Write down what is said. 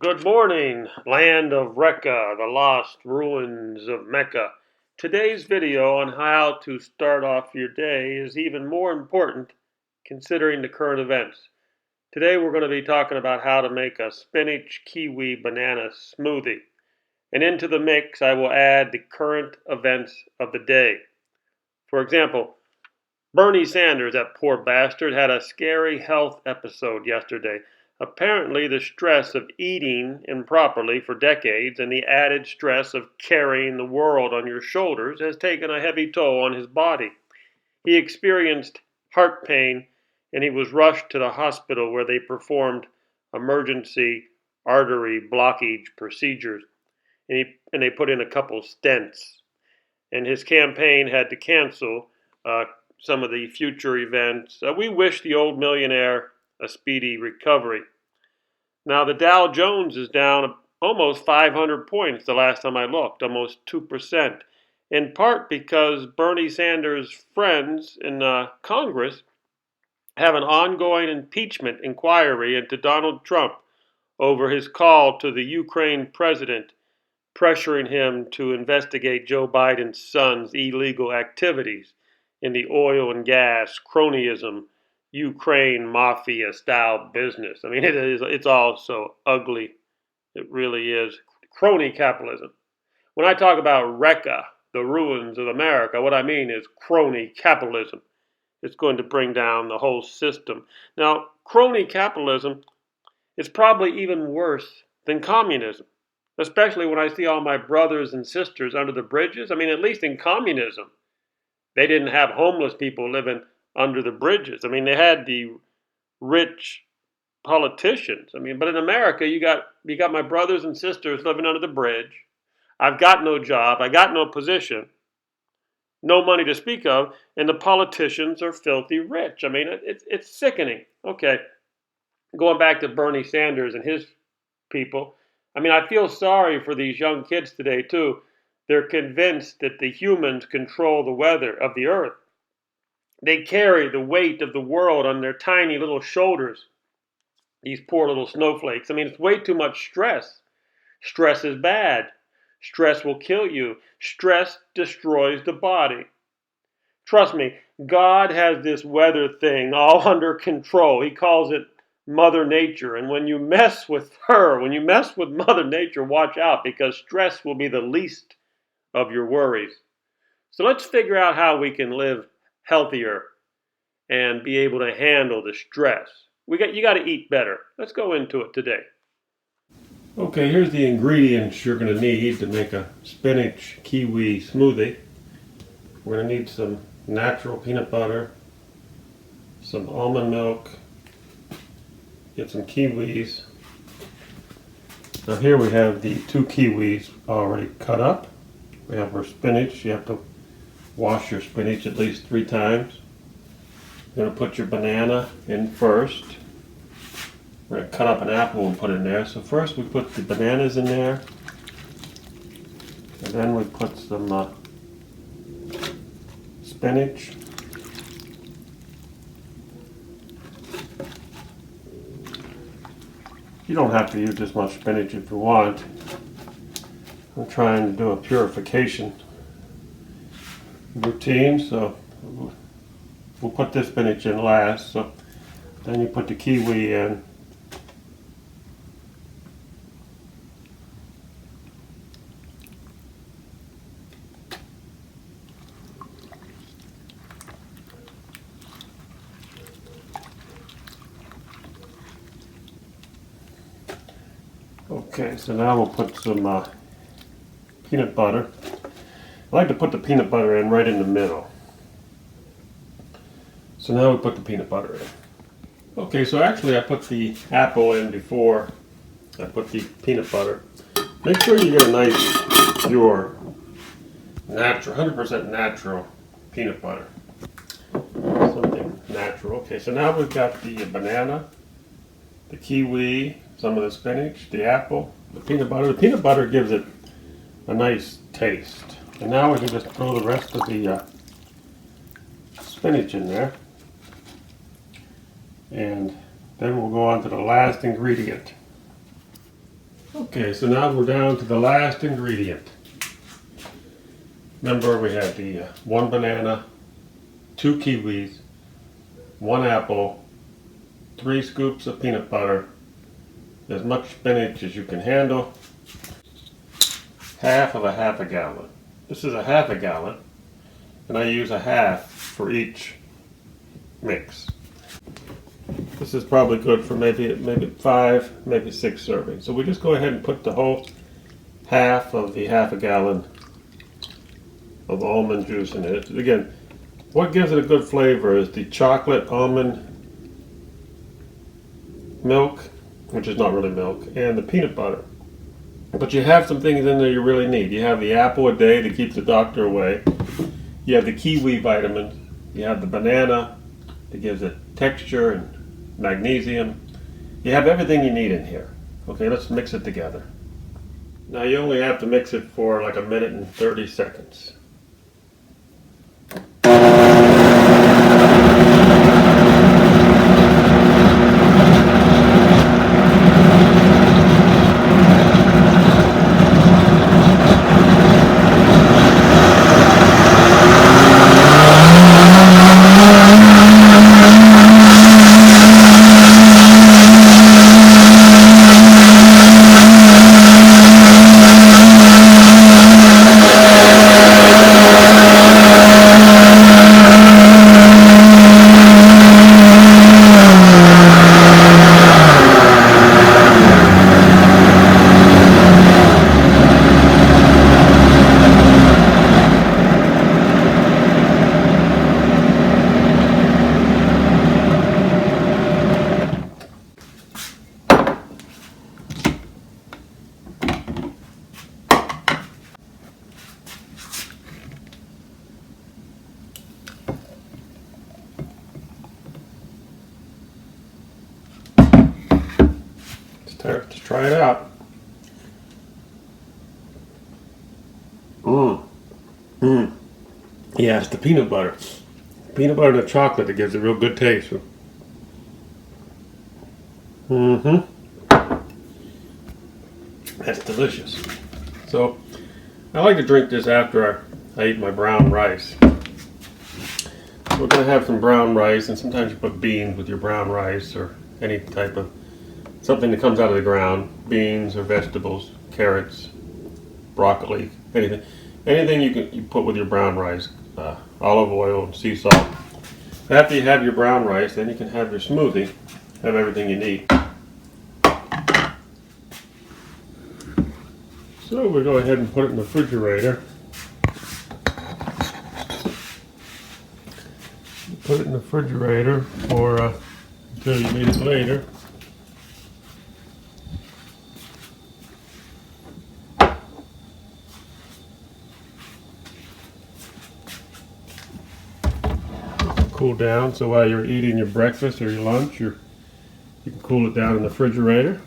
Good morning, land of Rekka, the lost ruins of Mecca. Today's video on how to start off your day is even more important considering the current events. Today we're going to be talking about how to make a spinach-kiwi-banana smoothie. And into the mix I will add the current events of the day. For example, Bernie Sanders, that poor bastard, had a scary health episode yesterday. Apparently, the stress of eating improperly for decades and the added stress of carrying the world on your shoulders has taken a heavy toll on his body. He experienced heart pain and he was rushed to the hospital where they performed emergency artery blockage procedures. And they put in a couple stents. And his campaign had to cancel some of the future events. We wish the old millionaire a speedy recovery. Now, the Dow Jones is down almost 500 points the last time I looked, almost 2%, in part because Bernie Sanders' friends in Congress have an ongoing impeachment inquiry into Donald Trump over his call to the Ukraine president, pressuring him to investigate Joe Biden's son's illegal activities in the oil and gas cronyism Ukraine mafia style business. I mean, it's all so ugly. It really is. Crony capitalism. When I talk about Rekka, the ruins of America, what I mean is crony capitalism. It's going to bring down the whole system. Now, crony capitalism is probably even worse than communism, especially when I see all my brothers and sisters under the bridges. I mean, at least in communism, they didn't have homeless people living under the bridges. I mean, they had the rich politicians. I mean, but in America, you got my brothers and sisters living under the bridge. I've got no job. I got no position, no money to speak of, and the politicians are filthy rich. I mean, it's sickening. Okay, going back to Bernie Sanders and his people. I mean, I feel sorry for these young kids today, too. They're convinced that the humans control the weather of the earth. They carry the weight of the world on their tiny little shoulders, these poor little snowflakes. I mean, it's way too much stress. Stress is bad. Stress will kill you. Stress destroys the body. Trust me, God has this weather thing all under control. He calls it Mother Nature. And when you mess with her, when you mess with Mother Nature, watch out because stress will be the least of your worries. So let's figure out how we can live healthier and be able to handle the stress. You got to eat better. Let's go into it today. Okay, here's the ingredients you're going to need to make a spinach kiwi smoothie. We're going to need some natural peanut butter, some almond milk, get some kiwis. Now here we have the 2 kiwis already cut up. We have our spinach. You have to wash your spinach at least 3 times. You're going to put your banana in first. We're going to cut up an apple and put it in there. So first we put the bananas in there. And then we put some spinach. You don't have to use this much spinach if you want. I'm trying to do a purification routine, so we'll put this spinach in last. So then you put the kiwi in. Okay, so now we'll put some peanut butter. I like to put the peanut butter in right in the middle. So now we put the peanut butter in. Okay, so actually I put the apple in before I put the peanut butter. Make sure you get a nice, pure, natural, 100% natural peanut butter. Something natural. Okay, so now we've got the banana, the kiwi, some of the spinach, the apple, the peanut butter. The peanut butter gives it a nice taste. And now we can just throw the rest of the spinach in there. And then we'll go on to the last ingredient. Okay, so now we're down to the last ingredient. Remember, we had the 1 banana, 2 kiwis, 1 apple, 3 scoops of peanut butter, as much spinach as you can handle, half a gallon. This is a half a gallon, and I use a half for each mix. This is probably good for maybe 5, maybe 6 servings. So we just go ahead and put the whole half of the half a gallon of almond juice in it. Again, what gives it a good flavor is the chocolate almond milk, which is not really milk, and the peanut butter. But you have some things in there you really need. You have the apple a day to keep the doctor away. You have the kiwi vitamins. You have the banana that gives it texture and magnesium. You have everything you need in here. Okay, let's mix it together. Now you only have to mix it for like 1 minute and 30 seconds. Let's try it out. Yeah, it's the peanut butter. Peanut butter and the chocolate that gives it a real good taste. That's delicious. So, I like to drink this after I eat my brown rice. We're going to have some brown rice, and sometimes you put beans with your brown rice or any type of something that comes out of the ground. Beans or vegetables, carrots, broccoli, anything. Anything you put with your brown rice. Olive oil and sea salt. After you have your brown rice, then you can have your smoothie. Have everything you need. So we'll go ahead and put it in the refrigerator. Put it in the refrigerator for until you need it later. Cool down, so while you're eating your breakfast or your lunch, you can cool it down in the refrigerator.